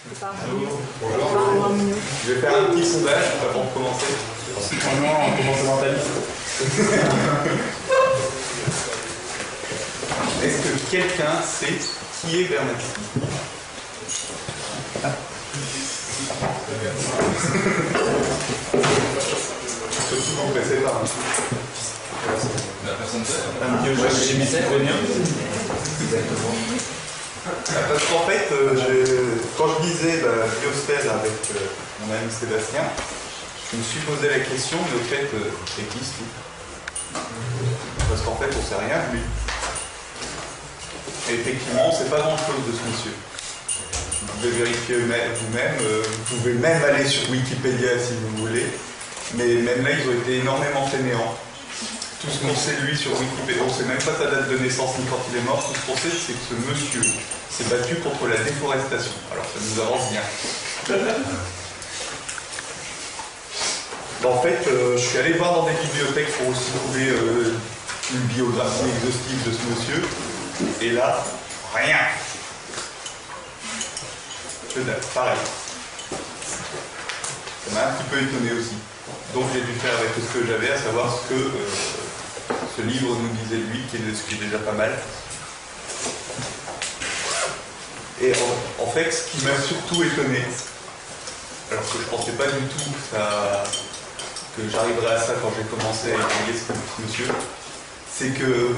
Bonjour. Je vais faire un petit sondage avant de commencer. Vraiment, on commence mentaliste. Est-ce que quelqu'un sait qui est Vernadsky? Surtout quand vous ne connaissez pas. La personne sait. Un vieux parce qu'en fait, quand je lisais la biosphère avec mon ami Sébastien, je me suis posé la question, mais au fait, c'est qui ce type? Parce qu'en fait, on ne sait rien de lui. Et effectivement, on ne sait pas grand-chose de ce monsieur. Vous pouvez vérifier vous-même, vous pouvez même aller sur Wikipédia si vous voulez, mais même là, ils ont été énormément fainéants. Tout ce qu'on sait de lui sur Wikipédia, on ne sait même pas sa date de naissance ni quand il est mort, tout ce qu'on sait, c'est que ce monsieur s'est battu contre la déforestation. Alors ça nous avance bien. En fait, je suis allé voir dans des bibliothèques pour aussi trouver une biographie exhaustive de ce monsieur, et là, rien. Que dalle, pareil. Ça m'a un petit peu étonné aussi. Donc j'ai dû faire avec ce que j'avais, à savoir ce que ce livre nous disait de lui, ce qui est déjà pas mal. Et en fait, ce qui m'a surtout étonné, alors que je ne pensais pas du tout que j'arriverais à ça quand j'ai commencé à étudier ce monsieur, c'est que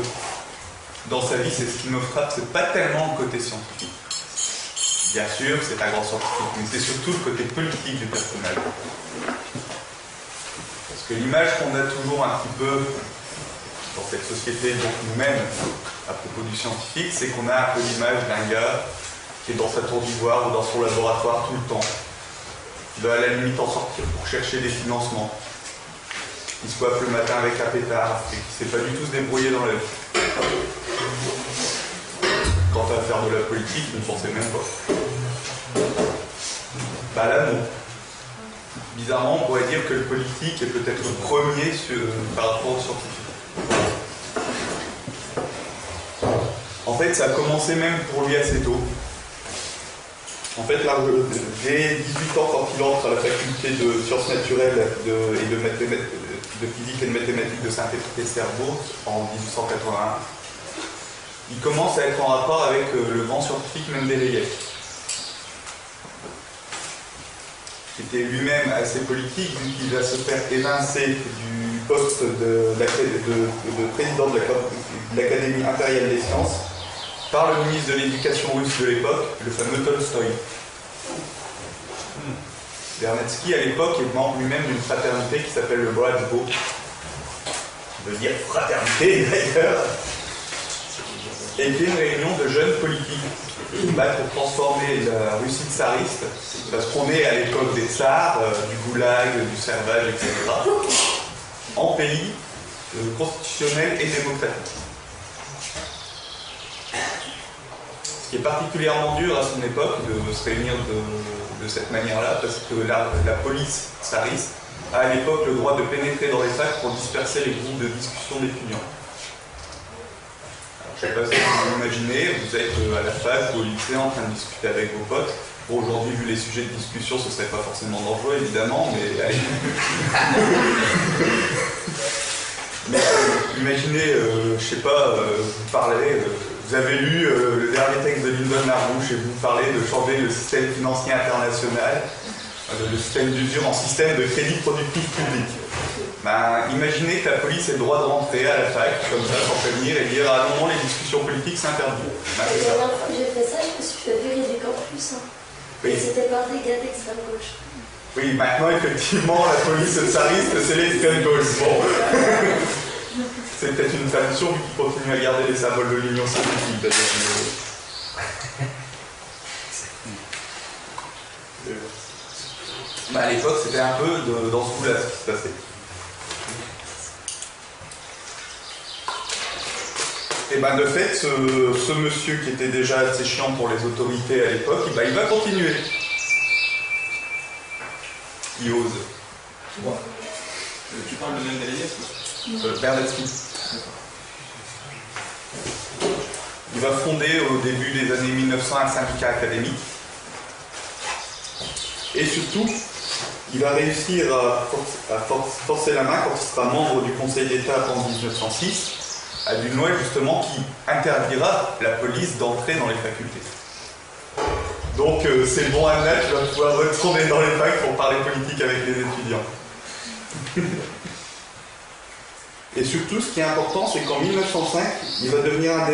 dans sa vie, c'est ce qui me frappe, c'est pas tellement le côté scientifique. Bien sûr, c'est un grand scientifique, mais c'est surtout le côté politique du personnage. Parce que l'image qu'on a toujours un petit peu dans cette société, donc nous-mêmes, à propos du scientifique, c'est qu'on a un peu l'image d'un gars qui est dans sa tour d'ivoire ou dans son laboratoire tout le temps, qui va à la limite en sortir pour chercher des financements, qui se coiffe le matin avec un pétard et qui ne sait pas du tout se débrouiller dans la vie. Quant à faire de la politique, je ne pensais même pas. Bah là, non. Bizarrement, on pourrait dire que le politique est peut-être le premier par rapport au scientifique. En fait, ça a commencé même pour lui assez tôt. En fait, là, dès 18 ans, quand il entre à la faculté de sciences naturelles et de physique et de mathématiques de Saint-Pétersbourg en 1881, il commence à être en rapport avec le grand scientifique Mendeleïev, qui était lui-même assez politique, vu qu'il va se faire évincer du poste de président de l'Académie impériale des sciences par le ministre de l'éducation russe de l'époque, le fameux Tolstoï. Vernadsky, à l'époque, est membre lui-même d'une fraternité qui s'appelle le Bratstvo, qui veut dire fraternité d'ailleurs, et qui est une réunion de jeunes politiques qui battent pour transformer la Russie tsariste, parce qu'on est à l'époque des tsars, du goulag, du servage, etc., en pays constitutionnel et démocratique. Ce qui est particulièrement dur à son époque de se réunir de cette manière-là, parce que la police tsariste a à l'époque le droit de pénétrer dans les facs pour disperser les groupes de discussion d'étudiants. Je ne sais pas si vous imaginez, vous êtes à la fac ou au lycée en train de discuter avec vos potes. Bon, aujourd'hui, vu les sujets de discussion, ce ne serait pas forcément dangereux, évidemment, mais allez. Mais imaginez, je sais pas, vous parlez, vous avez lu le dernier texte de Lyndon LaRouche et vous parlez de changer le système financier international, le système d'usure en système de crédit productif public. Ben, imaginez que la ait le droit de rentrer à la fac, comme ça, sans prévenir, et dire ah non, les discussions politiques, c'est interdit. Ben, la dernière fois que j'ai fait ça, je me suis fait virer du campus. Oui. Et c'était par des gars d'extrême gauche. Oui, maintenant, effectivement, la police tsariste, c'est l'extrême gauche. Bon. C'est peut-être une tradition qui continue à garder les symboles de l'Union soviétique, d'ailleurs. Ben, à l'époque, c'était un peu dans ce coup-là ce qui se passait. Et ben de fait, ce monsieur qui était déjà assez chiant pour les autorités à l'époque, ben, il va continuer. Il ose. Ouais. Tu parles de Mendeleïev Vernadsky. Il va fonder au début des années 1900 un syndicat académique Et surtout, il va réussir à forcer la main quand il sera membre du Conseil d'État en 1906, à d'une loi justement qui interdira la police d'entrer dans les facultés. Donc c'est bon Anna, tu vas pouvoir retourner dans les facs pour parler politique avec les étudiants. Et surtout, ce qui est important, c'est qu'en 1905, il va devenir un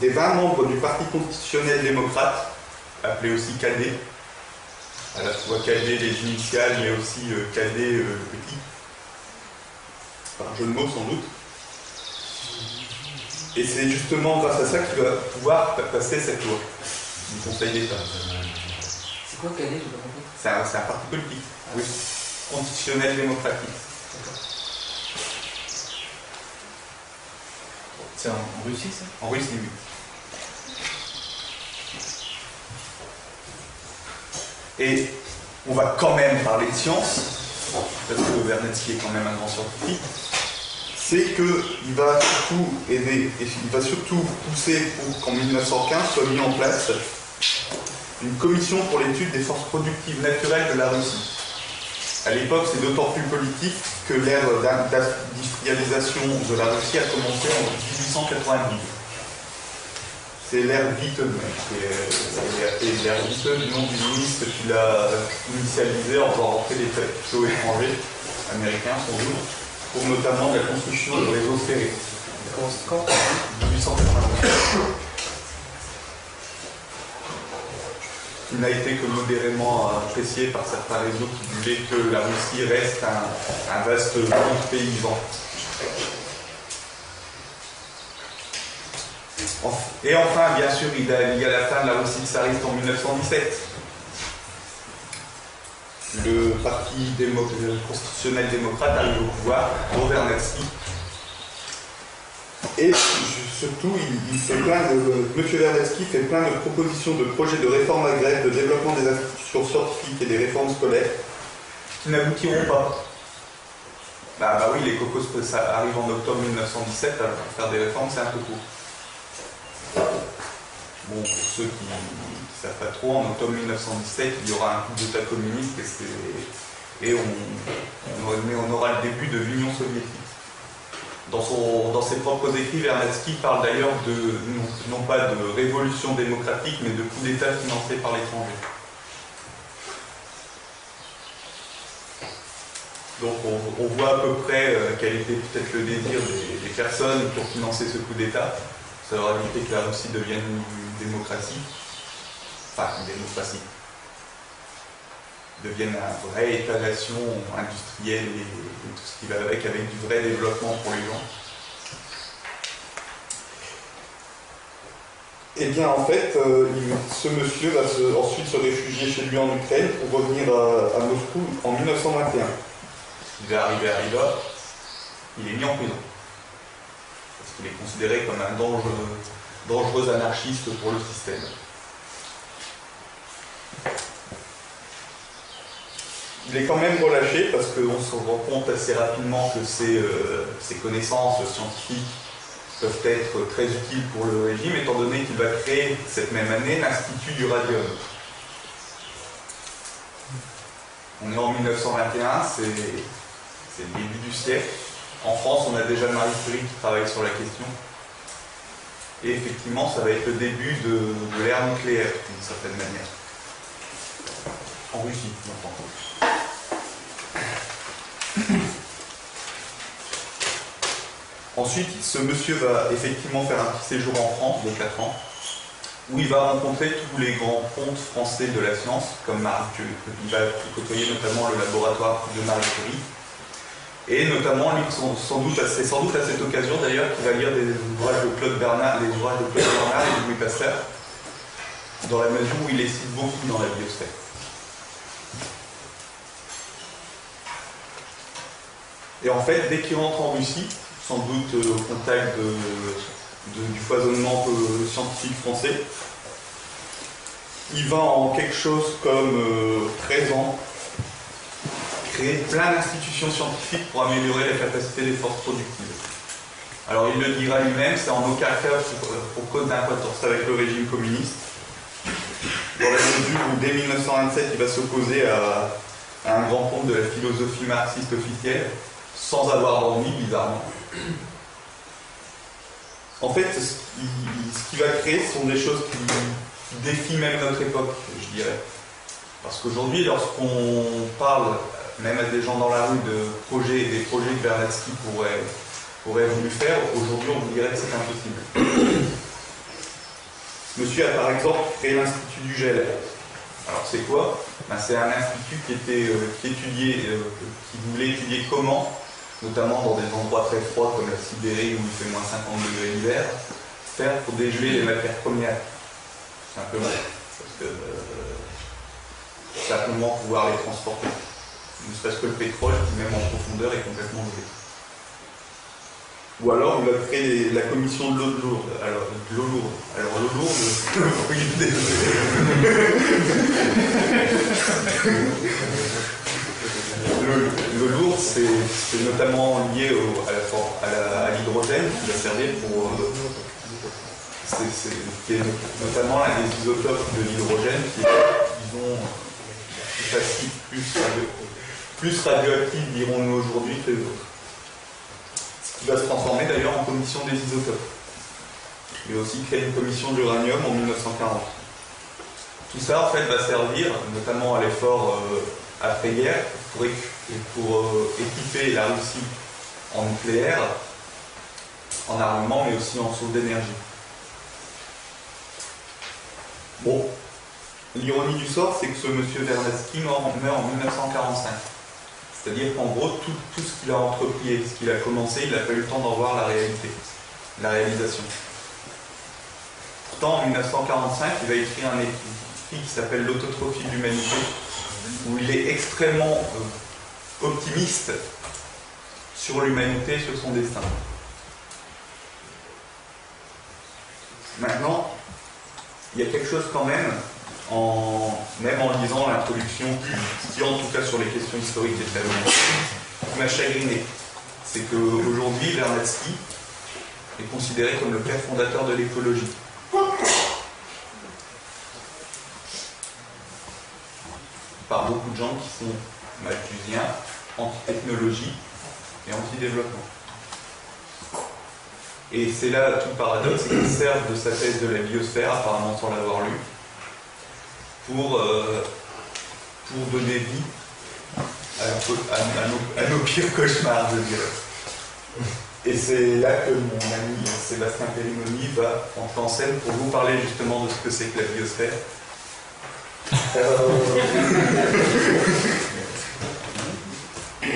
des 20 membres du Parti constitutionnel démocrate, appelé aussi KD. À la fois KD les initiales, mais aussi KD le petit. Par jeu de mots sans doute. Et c'est justement grâce à ça qu'il va pouvoir passer cette loi du Conseil d'État. C'est quoi KD, j'ai pas compris? C'est un parti politique, oui. Constitutionnel démocratique. C'est en Russie, ça? En Russie, oui. Et on va quand même parler de science, parce que Vernadsky est quand même un grand scientifique. C'est qu'il va surtout aider, et il va surtout pousser pour qu'en 1915 soit mis en place une commission pour l'étude des forces productives naturelles de la Russie. À l'époque, c'est d'autant plus politique que l'ère d'industrialisation de la Russie a commencé en 1890. C'est l'ère Witte, et l'ère Witte du nom du ministre qui l'a initialisé en faisant rentrer des capitaux étrangers, américains sans doute, pour notamment la construction de réseaux ferrés. Quand 1890. Il n'a été que modérément apprécié par certains réseaux qui voulaient que la Russie reste un vaste monde paysan. Et enfin, bien sûr, il y a la fin de la Russie tsariste en 1917. Le parti constitutionnel démocrate arrive au pouvoir, Vernadsky. Et surtout, M. Vernadsky fait plein de propositions de projets de réforme agraire, de développement des institutions scientifiques et des réformes scolaires qui n'aboutiront pas. Bah oui, les cocos, ça arrive en octobre 1917, alors faire des réformes, c'est un peu court. Bon, pour ceux qui ne savent pas trop, en octobre 1917, il y aura un coup d'État communiste et on aura le début de l'Union soviétique. Dans ses propres écrits, Vernadsky parle d'ailleurs non pas de révolution démocratique, mais de coup d'État financé par l'étranger. Donc on voit à peu près quel était peut-être le désir des personnes pour financer ce coup d'État. Ça leur a évité que la Russie devienne une démocratie. Enfin, une démocratie. Devienne un vrai État-nation industriel et tout ce qui va avec du vrai développement pour les gens. Eh bien, en fait, ce monsieur va ensuite se réfugier chez lui en Ukraine pour revenir à Moscou en 1921. Il va arriver à Riva, il est mis en prison. Parce qu'il est considéré comme un dangereux anarchiste pour le système. Il est quand même relâché parce qu'on se rend compte assez rapidement que ses connaissances scientifiques peuvent être très utiles pour le régime, étant donné qu'il va créer cette même année l'Institut du Radium. On est en 1921, c'est le début du siècle. En France, on a déjà Marie Curie qui travaille sur la question. Et effectivement, ça va être le début de l'ère nucléaire, d'une certaine manière. En Russie, j'entends. Ensuite, ce monsieur va effectivement faire un petit séjour en France de 4 ans, où il va rencontrer tous les grands pontes français de la science, comme Marie Curie. Il va côtoyer notamment le laboratoire de Marie Curie. Et notamment, c'est sans doute à cette occasion d'ailleurs qu'il va lire des ouvrages de Claude Bernard, et de Louis Pasteur, dans la mesure où il les cite beaucoup dans la biosphère. Et en fait, dès qu'il rentre en Russie, sans doute au contact du foisonnement scientifique français, il va en quelque chose comme 13 ans créer plein d'institutions scientifiques pour améliorer la capacité des forces productives. Alors il le dira lui-même, c'est en aucun cas pour cause d'importance avec le régime communiste, dans la mesure où dès 1927 il va s'opposer à un grand compte de la philosophie marxiste officielle, sans avoir d'ennui, bizarrement. En fait, ce qu'il va créer, ce sont des choses qui défient même notre époque, je dirais. Parce qu'aujourd'hui, lorsqu'on parle, même à des gens dans la rue, de projets, des projets que Vernadsky aurait voulu faire, aujourd'hui on vous dirait que c'est impossible. Monsieur a par exemple créé l'Institut du gel. Alors c'est quoi? C'est un institut qui voulait étudier comment, notamment dans des endroits très froids comme la Sibérie où il fait moins 50 degrés l'hiver, faire pour dégeler les matières premières. Simplement. Parce que simplement pouvoir les transporter. Ne serait-ce que le pétrole qui même en profondeur est complètement gelé. Ou alors il va créer la commission de l'eau lourde. Alors l'eau lourde, oui, l'eau lourde, c'est notamment lié à l'hydrogène qui va servir pour. C'est notamment un des isotopes de l'hydrogène qui est, disons, plus radioactif, dirons-nous aujourd'hui, que les autres. Ce qui va se transformer d'ailleurs en commission des isotopes. Il va aussi créer une commission de l'uranium en 1940. Tout ça, en fait, va servir, notamment à l'effort après-guerre, pour équiper la Russie en nucléaire, en armement, mais aussi en source d'énergie. Bon, l'ironie du sort, c'est que ce monsieur Vernadsky meurt en 1945. C'est-à-dire qu'en gros, tout ce qu'il a entrepris et ce qu'il a commencé, il n'a pas eu le temps d'en voir la réalité, la réalisation. Pourtant, en 1945, il va écrire un écrit qui s'appelle L'autotrophie de l'humanité, où il est extrêmement optimiste sur l'humanité, sur son destin. Maintenant, il y a quelque chose quand même, même en lisant l'introduction, qui en tout cas sur les questions historiques est très bonne, qui m'a chagriné. C'est qu'aujourd'hui, Vernadsky est considéré comme le père fondateur de l'écologie. Par beaucoup de gens qui sont malthusiens, anti-technologie et anti-développement. Et c'est là tout le paradoxe, c'est qu'il sert de sa thèse de la biosphère, apparemment sans l'avoir lu, pour donner vie à nos pires cauchemars, je dirais. Et c'est là que mon ami Sébastien Pellimoni va entrer en scène pour vous parler justement de ce que c'est que la biosphère.